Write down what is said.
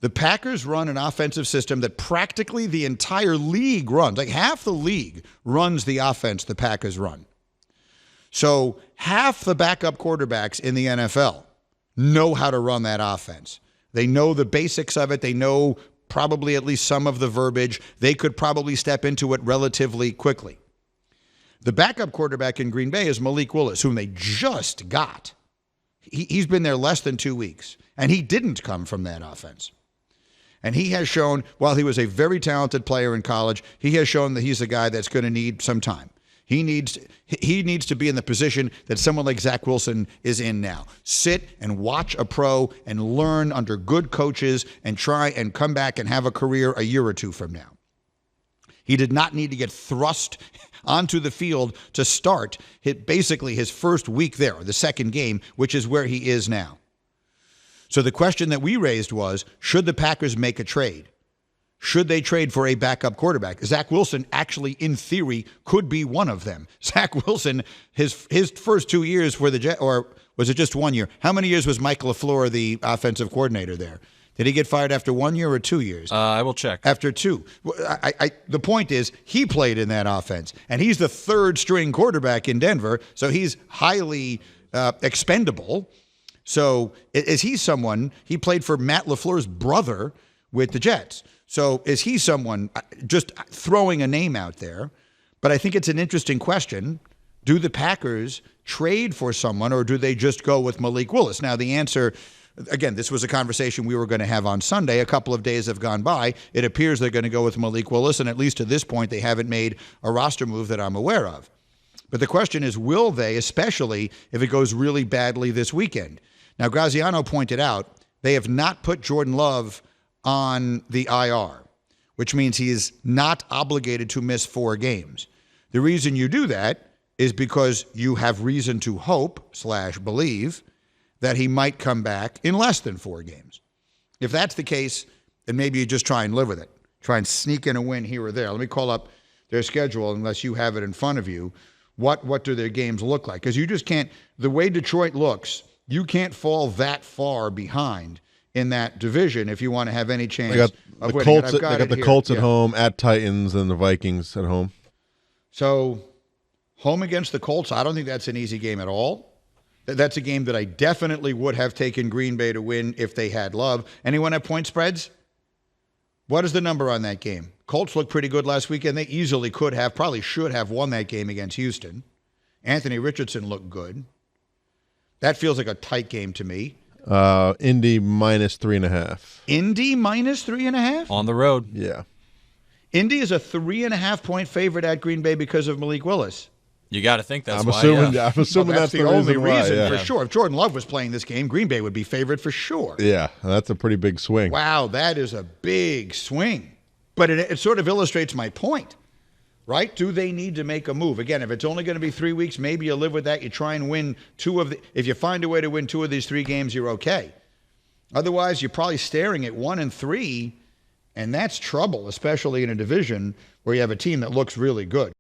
The Packers run an offensive system that practically the entire league runs. Like half the league runs the offense the Packers run. So half the backup quarterbacks in the NFL know how to run that offense. They know the basics of it. They know probably at least some of the verbiage. They could probably step into it relatively quickly. The backup quarterback in Green Bay is Malik Willis, whom they just got. He's been there less than 2 weeks, and he didn't come from that offense. And he has shown, while he was a very talented player in college, he has shown that he's a guy that's going to need some time. He needs to be in the position that someone like Zach Wilson is in now. Sit and watch a pro and learn under good coaches and try and come back and have a career a year or two from now. He did not need to get thrust onto the field to start basically his first week there, the second game, which is where he is now. So the question that we raised was, should the Packers make a trade? Should they trade for a backup quarterback? Zach Wilson actually, in theory, could be one of them. Zach Wilson, his first 2 years for the Jets, or was it just 1 year? How many years was Mike LaFleur the offensive coordinator there? Did he get fired after 1 year or 2 years? I will check. After 2. The point is, he played in that offense, and he's the third-string quarterback in Denver, so he's highly expendable. So is he someone, he played for Matt LaFleur's brother with the Jets. So is he someone, just throwing a name out there, but I think it's an interesting question. Do the Packers trade for someone, or do they just go with Malik Willis? Now, the answer, again, this was a conversation we were going to have on Sunday. A couple of days have gone by. It appears they're going to go with Malik Willis, and at least to this point, they haven't made a roster move that I'm aware of. But the question is, will they, especially if it goes really badly this weekend? Now, Graziano pointed out they have not put Jordan Love on the IR, which means he is not obligated to miss 4 games. The reason you do that is because you have reason to hope/believe that he might come back in less than 4 games. If that's the case, then maybe you just try and live with it. Try and sneak in a win here or there. Let me call up their schedule, unless you have it in front of you. What do their games look like? Because you just can't, the way Detroit looks, you can't fall that far behind in that division if you want to have any chance of winning. They got the Colts at home, at Titans, and the Vikings at home. So home against the Colts, I don't think that's an easy game at all. That's a game that I definitely would have taken Green Bay to win if they had Love. Anyone have point spreads? What is the number on that game? Colts looked pretty good last weekend. They easily could have, probably should have won that game against Houston. Anthony Richardson looked good. That feels like a tight game to me. Indy -3.5. Indy -3.5? On the road. Yeah. Indy is a 3.5-point favorite at Green Bay because of Malik Willis. You got to think that's I'm why. assuming That's the only reason why, for sure. If Jordan Love was playing this game, Green Bay would be favored for sure. Yeah, that's a pretty big swing. Wow, that is a big swing. But it sort of illustrates my point, right? Do they need to make a move? Again, if it's only going to be 3 weeks, maybe you live with that. You try and win if you find a way to win 2 of these 3 games, you're okay. Otherwise, you're probably staring at 1-3, and that's trouble, especially in a division where you have a team that looks really good.